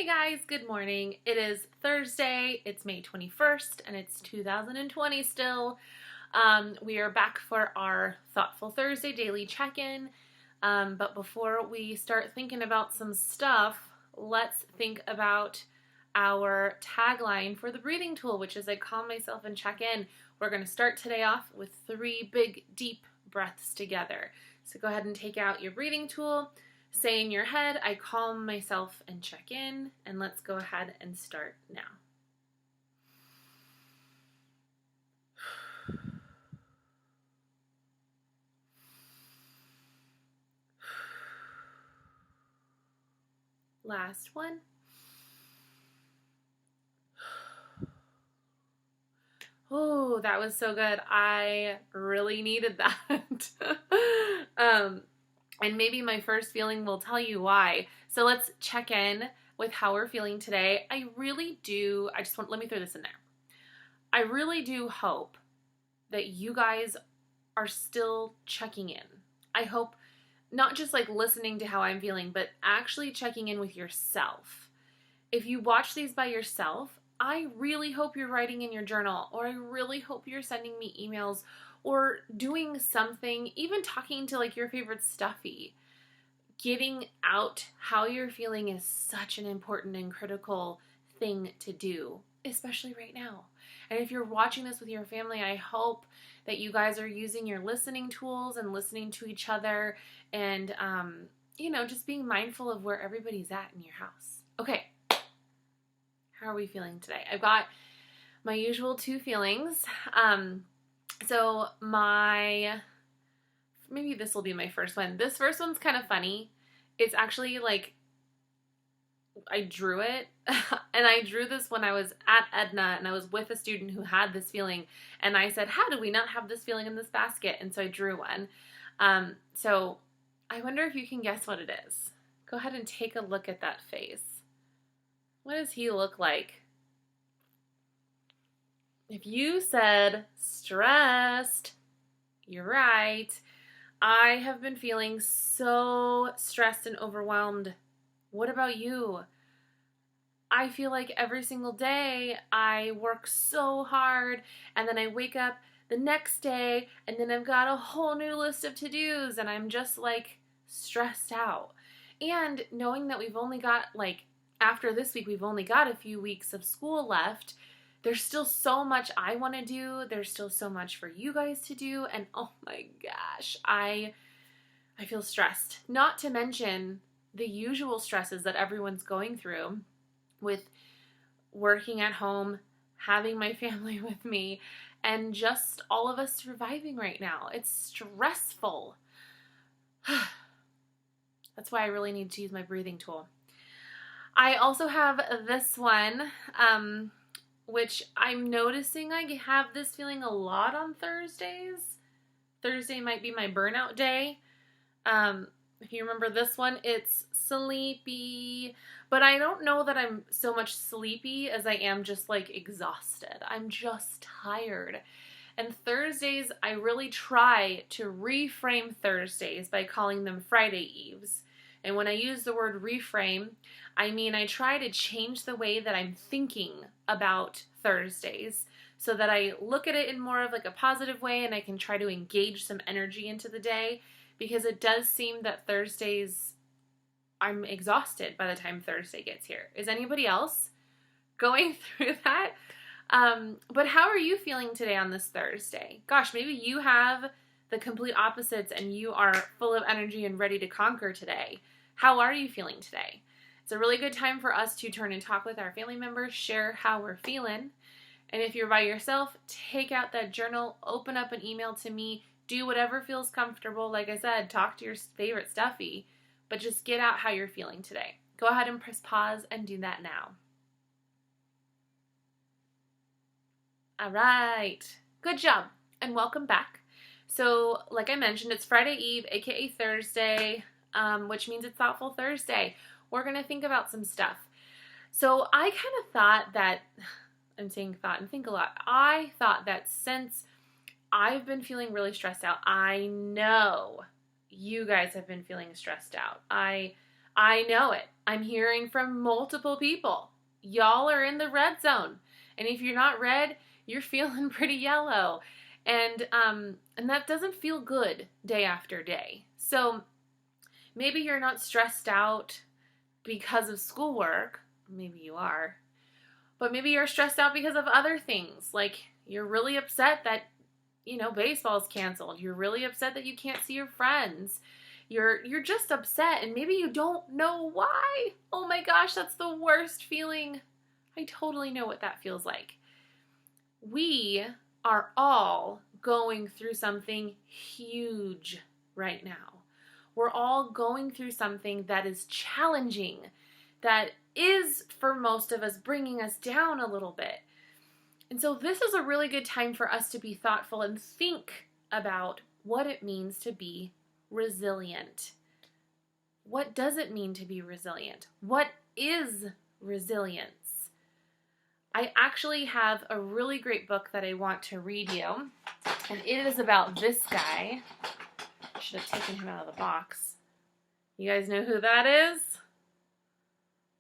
Hey guys, good morning. It is Thursday, it's May 21st, and it's 2020 still. We are back for our Thoughtful Thursday daily check-in. But before we start thinking about some stuff, let's think about our tagline for the breathing tool, which is I calm myself and check in. We're going to start today off with 3 big, deep breaths together. So go ahead and take out your breathing tool. Say in your head, I calm myself and check in, and let's go ahead and start now. Last one. Oh, that was so good. I really needed that. And maybe my first feeling will tell you why. So let's check in with how we're feeling today. Let me throw this in there. I really do hope that you guys are still checking in. I hope not just like listening to how I'm feeling, but actually checking in with yourself. If you watch these by yourself, I really hope you're writing in your journal, or I really hope you're sending me emails or doing something, even talking to like your favorite stuffy. Getting out how you're feeling is such an important and critical thing to do, especially right now. And if you're watching this with your family, I hope that you guys are using your listening tools and listening to each other and, just being mindful of where everybody's at in your house. Okay, how are we feeling today? I've got my usual 2 feelings. So maybe this will be my first one. This first one's kind of funny. It's actually like, I drew it, and I drew this when I was at Edna, and I was with a student who had this feeling, and I said, how do we not have this feeling in this basket? And so I drew one. So I wonder if you can guess what it is. Go ahead and take a look at that face. What does he look like? If you said stressed, you're right. I have been feeling so stressed and overwhelmed. What about you? I feel like every single day I work so hard, and then I wake up the next day and then I've got a whole new list of to-dos, and I'm just like stressed out. And knowing that we've only got after this week, we've only got a few weeks of school left. There's still so much I want to do. There's still so much for you guys to do. And oh my gosh, I feel stressed. Not to mention the usual stresses that everyone's going through with working at home, having my family with me, and just all of us surviving right now. It's stressful. That's why I really need to use my breathing tool. I also have this one, which I'm noticing I have this feeling a lot on Thursdays. Thursday might be my burnout day. If you remember this one, it's sleepy. But I don't know that I'm so much sleepy as I am just exhausted. I'm just tired. And Thursdays, I really try to reframe Thursdays by calling them Friday Eves. And when I use the word reframe, I mean I try to change the way that I'm thinking about Thursdays so that I look at it in more of a positive way, and I can try to engage some energy into the day, because it does seem that Thursdays, I'm exhausted by the time Thursday gets here. Is anybody else going through that? But how are you feeling today on this Thursday? Gosh, maybe you have the complete opposites and you are full of energy and ready to conquer today. How are you feeling today? It's a really good time for us to turn and talk with our family members, share how we're feeling. And if you're by yourself, take out that journal, open up an email to me, do whatever feels comfortable. Like I said, talk to your favorite stuffy, but just get out how you're feeling today. Go ahead and press pause and do that now. All right, good job, and welcome back. So, like I mentioned, it's Friday Eve, aka Thursday, which means it's Thoughtful Thursday. We're going to think about some stuff. So I kind of thought that, I'm saying thought and think a lot, I thought that since I've been feeling really stressed out, I know you guys have been feeling stressed out. I know it. I'm hearing from multiple people. Y'all are in the red zone. And if you're not red, you're feeling pretty yellow. And that doesn't feel good day after day. So maybe you're not stressed out because of schoolwork. Maybe you are. But maybe you're stressed out because of other things. Like you're really upset that, baseball's canceled. You're really upset that you can't see your friends. You're just upset and maybe you don't know why. Oh my gosh, that's the worst feeling. I totally know what that feels like. We are all going through something huge right now. We're all going through something that is challenging, that is, for most of us, bringing us down a little bit. And so this is a really good time for us to be thoughtful and think about what it means to be resilient. What does it mean to be resilient? What is resilience? I actually have a really great book that I want to read you, and it is about this guy. I should have taken him out of the box. You guys know who that is?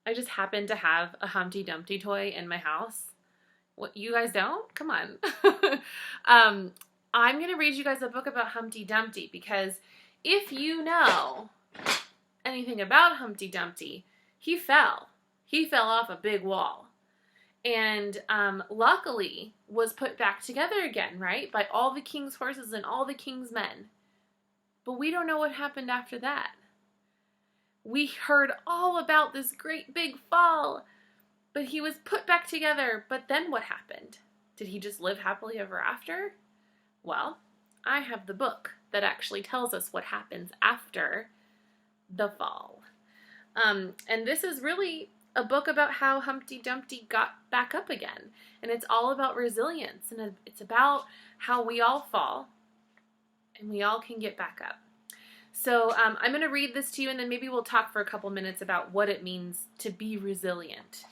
I just happen to have a Humpty Dumpty toy in my house. What, you guys don't? Come on. I'm going to read you guys a book about Humpty Dumpty because if you know anything about Humpty Dumpty, he fell. He fell off a big wall. And luckily was put back together again, right? By all the king's horses and all the king's men. But we don't know what happened after that. We heard all about this great big fall, but he was put back together. But then what happened? Did he just live happily ever after? Well, I have the book that actually tells us what happens after the fall. And this is really a book about how Humpty Dumpty got back up again. And it's all about resilience. And it's about how we all fall and we all can get back up. So I'm going to read this to you and then maybe we'll talk for a couple minutes about what it means to be resilient.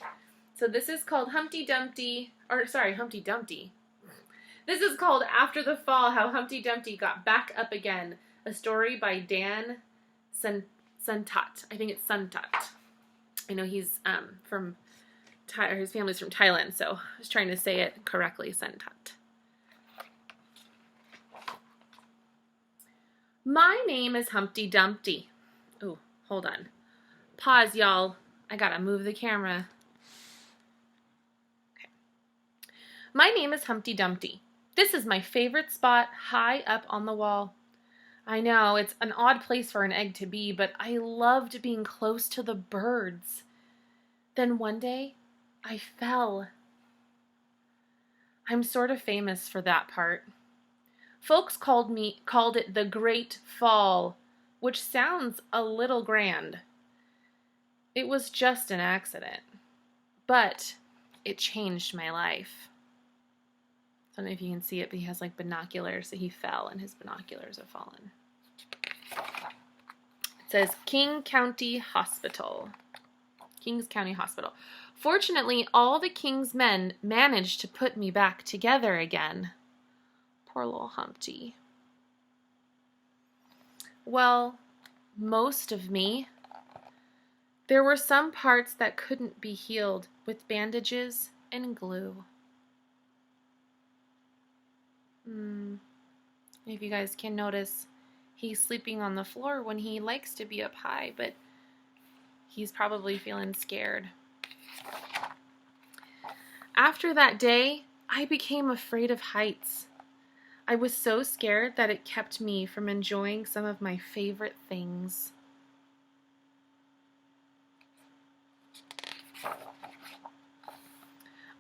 So this is called Humpty Dumpty. This is called After the Fall, How Humpty Dumpty Got Back Up Again, a story by Dan Suntat. I think it's Suntat. I know he's from his family's from Thailand, so I was trying to say it correctly, Suntat. My name is Humpty Dumpty. Oh, hold on. Pause, y'all. I gotta move the camera. Okay. My name is Humpty Dumpty. This is my favorite spot, high up on the wall. I know, it's an odd place for an egg to be, but I loved being close to the birds. Then one day, I fell. I'm sort of famous for that part. Folks called it the Great Fall, which sounds a little grand. It was just an accident, but it changed my life. I don't know if you can see it, but he has like binoculars, so he fell and his binoculars have fallen. It says Kings County Hospital. Fortunately, all the king's men managed to put me back together again. Poor little Humpty. Well, most of me. There were some parts that couldn't be healed with bandages and glue. If you guys can notice, he's sleeping on the floor when he likes to be up high, but he's probably feeling scared. After that day, I became afraid of heights. I was so scared that it kept me from enjoying some of my favorite things.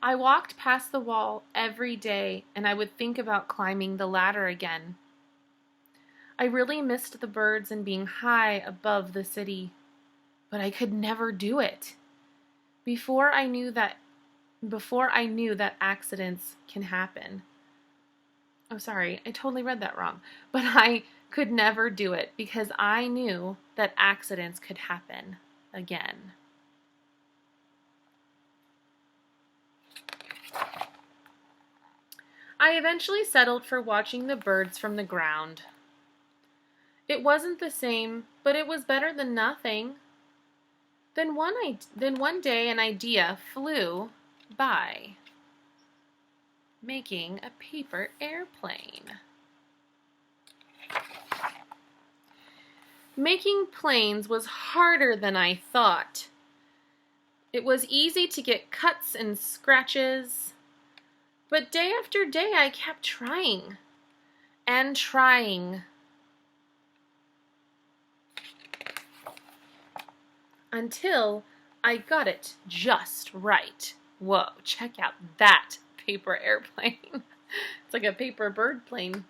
I walked past the wall every day and I would think about climbing the ladder again. I really missed the birds and being high above the city, but I could never do it. Before I knew that accidents can happen. Oh, sorry, I totally read that wrong. But I could never do it because I knew that accidents could happen again. I eventually settled for watching the birds from the ground. It wasn't the same, but it was better than nothing. Then one day an idea flew by, making a paper airplane. Making planes was harder than I thought. It was easy to get cuts and scratches, but day after day I kept trying and trying until I got it just right. Whoa, check out that paper airplane. It's like a paper bird plane.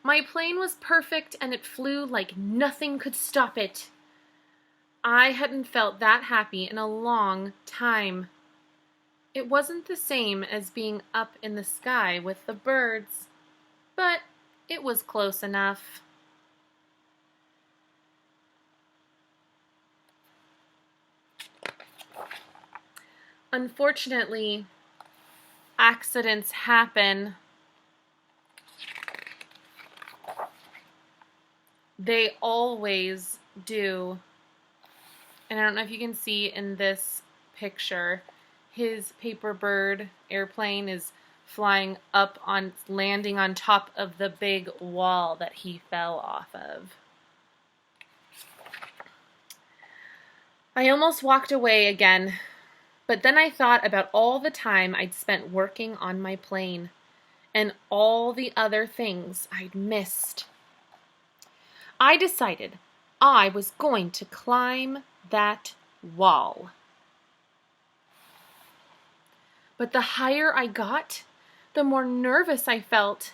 My plane was perfect and it flew like nothing could stop it. I hadn't felt that happy in a long time. It wasn't the same as being up in the sky with the birds, but it was close enough. Unfortunately, accidents happen. They always do. And I don't know if you can see in this picture, his paper bird airplane is landing on top of the big wall that he fell off of. I almost walked away again, but then I thought about all the time I'd spent working on my plane and all the other things I'd missed. I decided I was going to climb that wall. But the higher I got, the more nervous I felt.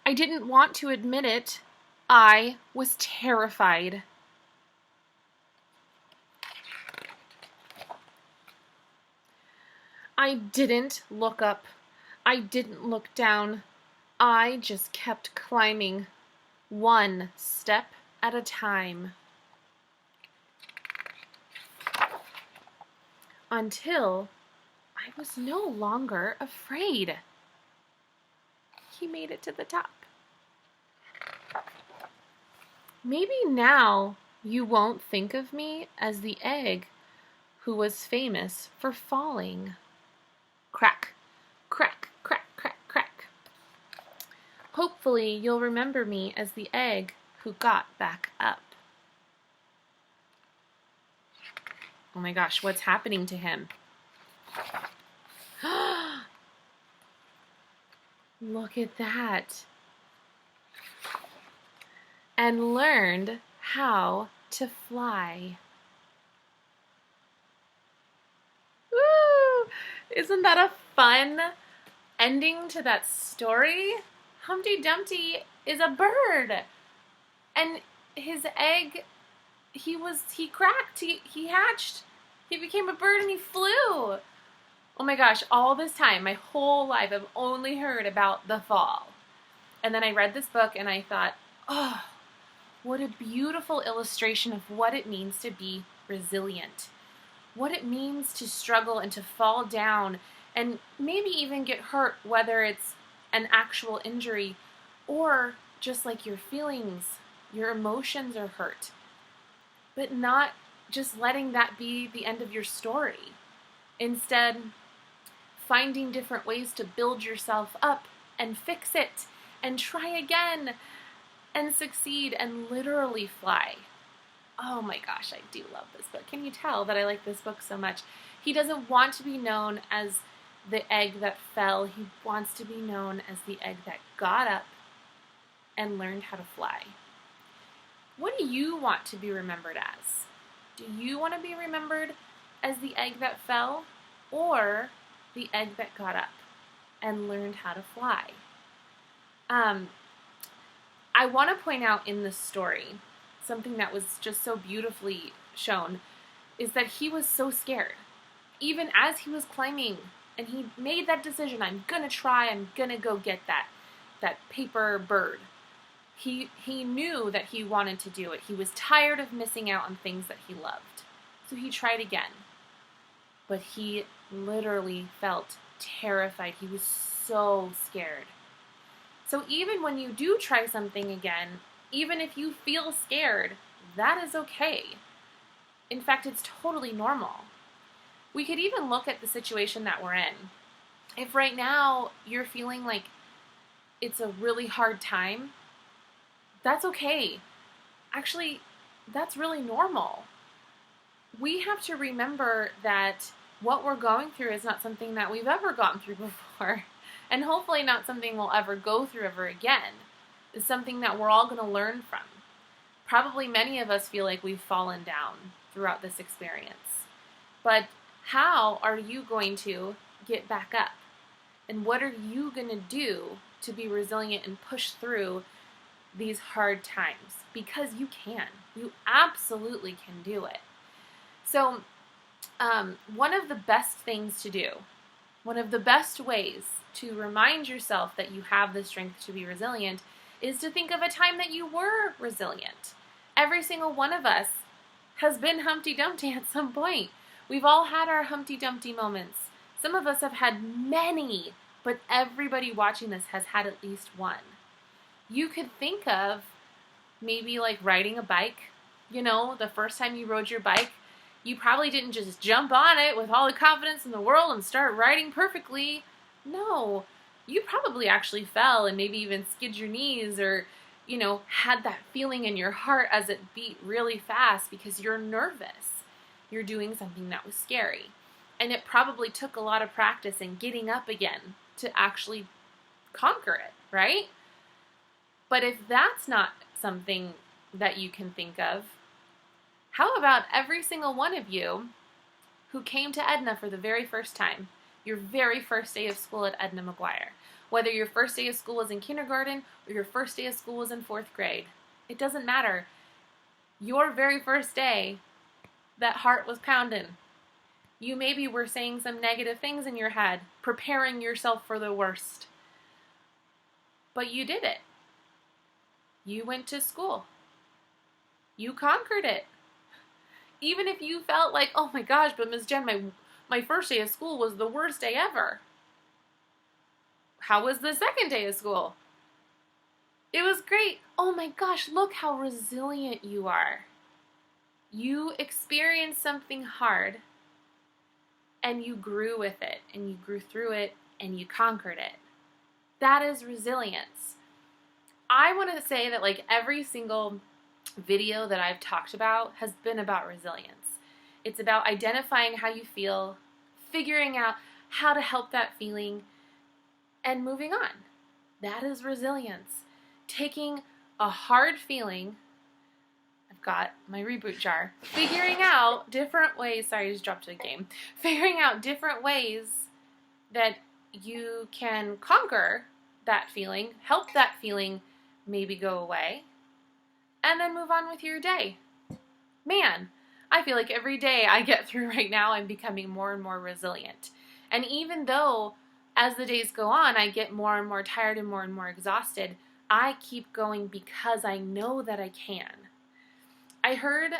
I didn't want to admit it. I was terrified. I didn't look up. I didn't look down. I just kept climbing, one step at a time. Until I was no longer afraid. He made it to the top. Maybe now you won't think of me as the egg who was famous for falling. Crack, crack, crack, crack, crack. Hopefully you'll remember me as the egg who got back up. Oh my gosh, what's happening to him? Look at that. And learned how to fly. Woo! Isn't that a fun ending to that story? Humpty Dumpty is a bird. And his egg, he cracked, he hatched, he became a bird and he flew. Oh my gosh, all this time, my whole life, I've only heard about the fall. And then I read this book and I thought, oh, what a beautiful illustration of what it means to be resilient. What it means to struggle and to fall down and maybe even get hurt, whether it's an actual injury or just like your feelings, your emotions are hurt. But not just letting that be the end of your story. Instead, finding different ways to build yourself up and fix it and try again and succeed and literally fly. Oh my gosh, I do love this book. Can you tell that I like this book so much? He doesn't want to be known as the egg that fell. He wants to be known as the egg that got up and learned how to fly. What do you want to be remembered as? Do you want to be remembered as the egg that fell or the egg that got up and learned how to fly? I want to point out in this story something that was just so beautifully shown is that he was so scared. Even as he was climbing and he made that decision, I'm gonna try, I'm gonna go get that paper bird. He knew that he wanted to do it. He was tired of missing out on things that he loved. So he tried again. But he literally felt terrified. He was so scared. So even when you do try something again, Even if you feel scared, that is okay. In fact, it's totally normal. We could even look at the situation that we're in. If right now you're feeling like it's a really hard time, that's okay. Actually, that's really normal. We have to remember that what we're going through is not something that we've ever gone through before, and hopefully not something we'll ever go through ever again. It's something that we're all going to learn from. Probably many of us feel like we've fallen down throughout this experience. But how are you going to get back up? And what are you going to do to be resilient and push through these hard times? Because you can. You absolutely can do it. So one of the best things to do, one of the best ways to remind yourself that you have the strength to be resilient is to think of a time that you were resilient. Every single one of us has been Humpty Dumpty at some point. We've all had our Humpty Dumpty moments. Some of us have had many, but everybody watching this has had at least one. You could think of maybe like riding a bike. You know, the first time you rode your bike, you probably didn't just jump on it with all the confidence in the world and start riding perfectly. No, you probably actually fell and maybe even skid your knees or, you know, had that feeling in your heart as it beat really fast because you're nervous. You're doing something that was scary. And it probably took a lot of practice in getting up again to actually conquer it, right? But if that's not something that you can think of, how about every single one of you who came to Edna for the very first time, your very first day of school at Edna McGuire? Whether your first day of school was in kindergarten or your first day of school was in 4th grade, it doesn't matter. Your very first day, that heart was pounding. You maybe were saying some negative things in your head, preparing yourself for the worst. But you did it. You went to school. You conquered it. Even if you felt like, oh my gosh, but Ms. Jen, my first day of school was the worst day ever. How was the second day of school? It was great. Oh my gosh, look how resilient you are. You experienced something hard and you grew with it and you grew through it and you conquered it. That is resilience. I want to say that like every single video that I've talked about has been about resilience. It's about identifying how you feel, figuring out how to help that feeling, and moving on. That is resilience. Taking a hard feeling, I've got my reboot jar, figuring out different ways, sorry I just dropped a game, figuring out different ways that you can conquer that feeling, help that feeling maybe go away, and then move on with your day. Man, I feel like every day I get through right now, I'm becoming more and more resilient. And even though as the days go on, I get more and more tired and more exhausted, I keep going because I know that I can. I heard,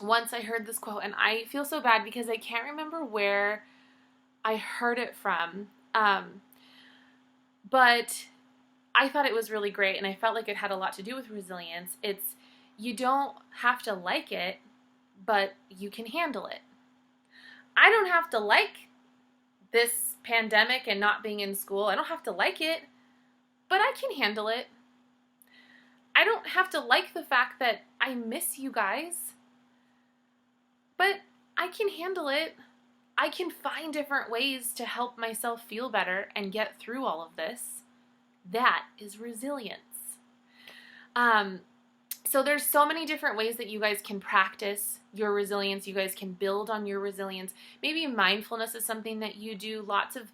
once I heard this quote, and I feel so bad because I can't remember where I heard it from, but I thought it was really great, and I felt like it had a lot to do with resilience. It's, you don't have to like it, but you can handle it. I don't have to like this pandemic and not being in school. I don't have to like it, but I can handle it. I don't have to like the fact that I miss you guys, but I can handle it. I can find different ways to help myself feel better and get through all of this. That is resilience. So there's so many different ways that you guys can practice your resilience. You guys can build on your resilience. Maybe mindfulness is something that you do. Lots of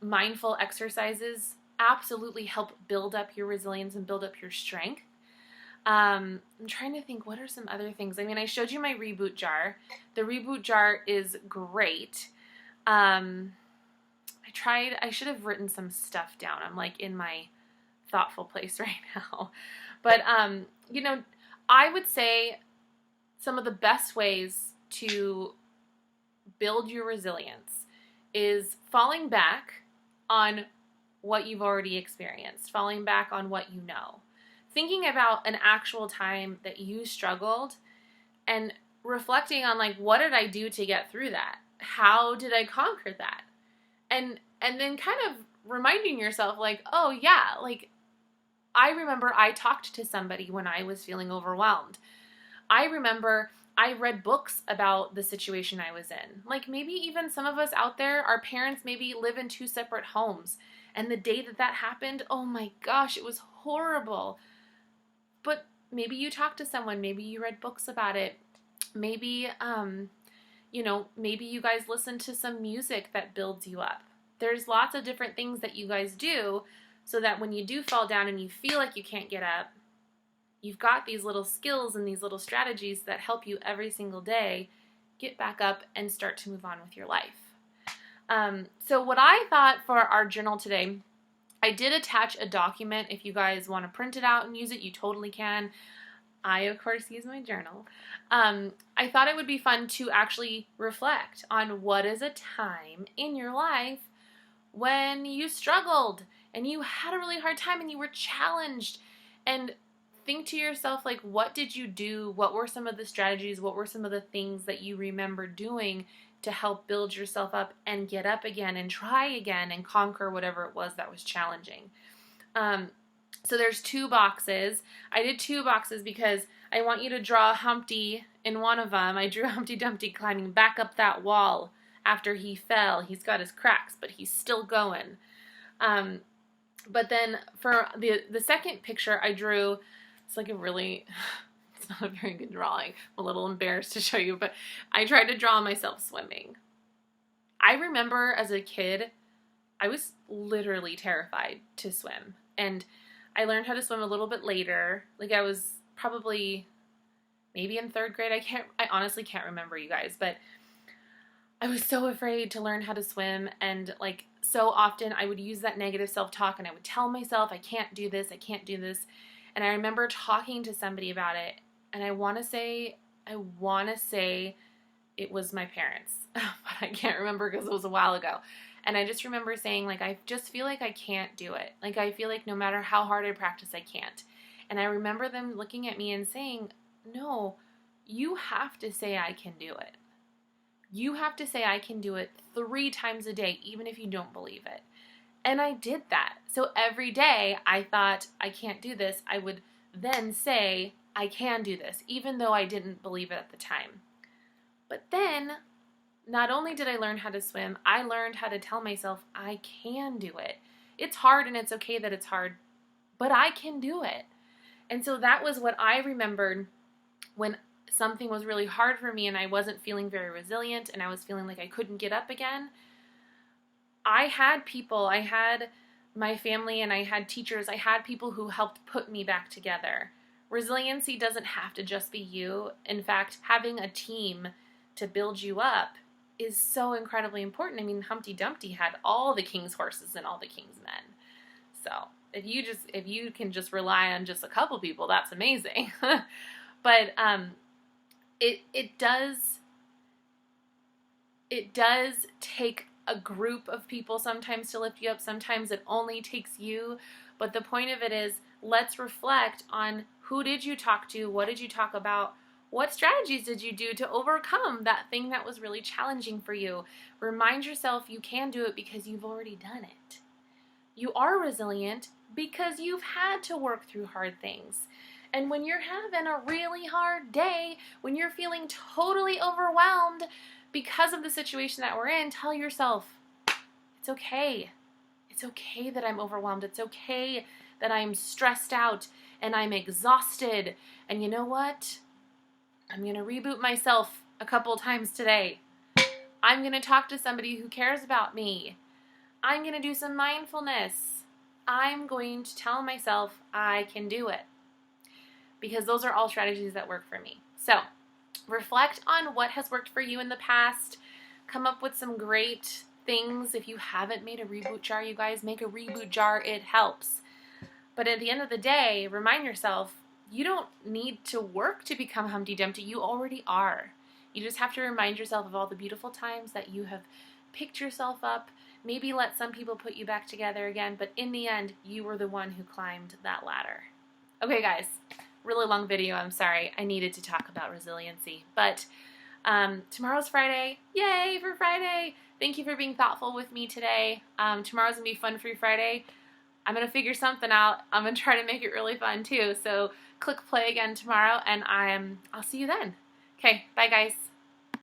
mindful exercises absolutely help build up your resilience and build up your strength. I'm trying to think, what are some other things? I mean, I showed you my reboot jar. The reboot jar is great. I should have written some stuff down. I'm like in my thoughtful place right now. But, you know, I would say some of the best ways to build your resilience is falling back on what you've already experienced, falling back on what you know. thinking about an actual time that you struggled and reflecting on, like, what did I do to get through that? How did I conquer that? And then kind of reminding yourself, like, oh yeah, like, I remember I talked to somebody when I was feeling overwhelmed. I remember I read books about the situation I was in. Like, maybe even some of us out there, our parents maybe live in 2 separate homes. And the day that happened, oh my gosh, it was horrible. But maybe you talked to someone, maybe you read books about it. Maybe, maybe you guys listen to some music that builds you up. There's lots of different things that you guys do so that when you do fall down and you feel like you can't get up, you've got these little skills and these little strategies that help you every single day get back up and start to move on with your life. So what I thought for our journal today, I did attach a document. If you guys want to print it out and use it, you totally can. I, of course, use my journal. I thought it would be fun to actually reflect on what is a time in your life when you struggled and you had a really hard time and you were challenged, and think to yourself, like, what did you do? What were some of the strategies? What were some of the things that you remember doing to help build yourself up and get up again and try again and conquer whatever it was that was challenging? So there's 2 boxes. I did 2 boxes because I want you to draw Humpty in one of them. I drew Humpty Dumpty climbing back up that wall after he fell. He's got his cracks, but he's still going. But then for the second picture I drew, it's like it's not a very good drawing. I'm a little embarrassed to show you, but I tried to draw myself swimming. I remember as a kid, I was literally terrified to swim. And I learned how to swim a little bit later. Like, I was probably maybe in 3rd grade. I honestly can't remember, you guys, but I was so afraid to learn how to swim. And like, so often I would use that negative self-talk and I would tell myself, I can't do this, I can't do this. And I remember talking to somebody about it, and I want to say it was my parents, but I can't remember because it was a while ago. And I just remember saying, like, I just feel like I can't do it. Like, I feel like no matter how hard I practice, I can't. And I remember them looking at me and saying, no, you have to say I can do it. You have to say I can do it 3 times a day, even if you don't believe it. And I did that. So every day I thought, I can't do this. I would then say, I can do this, even though I didn't believe it at the time. But then, not only did I learn how to swim, I learned how to tell myself, I can do it. It's hard and it's okay that it's hard, but I can do it. And so that was what I remembered when something was really hard for me and I wasn't feeling very resilient and I was feeling like I couldn't get up again. I had people, I had my family and I had teachers, I had people who helped put me back together. Resiliency doesn't have to just be you. In fact, having a team to build you up is so incredibly important. I mean, Humpty Dumpty had all the king's horses and all the king's men. So if you can just rely on just a couple people, that's amazing. But it does take a group of people sometimes to lift you up. Sometimes it only takes you. But the point of it is, let's reflect on who did you talk to? What did you talk about? What strategies did you do to overcome that thing that was really challenging for you? Remind yourself you can do it because you've already done it. You are resilient because you've had to work through hard things. And when you're having a really hard day, when you're feeling totally overwhelmed because of the situation that we're in, tell yourself, it's okay. It's okay that I'm overwhelmed. It's okay that I'm stressed out and I'm exhausted. And you know what? I'm going to reboot myself a couple times today. I'm going to talk to somebody who cares about me. I'm going to do some mindfulness. I'm going to tell myself I can do it. Because those are all strategies that work for me. So, reflect on what has worked for you in the past. Come up with some great things. If you haven't made a reboot jar, you guys, make a reboot jar. It helps. But at the end of the day, remind yourself, you don't need to work to become Humpty Dumpty. You already are. You just have to remind yourself of all the beautiful times that you have picked yourself up. Maybe let some people put you back together again, but in the end, you were the one who climbed that ladder. Okay, guys, really long video. I'm sorry. I needed to talk about resiliency. But tomorrow's Friday. Yay for Friday. Thank you for being thoughtful with me today. Tomorrow's going to be Fun Free Friday. I'm going to figure something out. I'm going to try to make it really fun too. So click play again tomorrow, and I'll see you then. Okay, bye guys.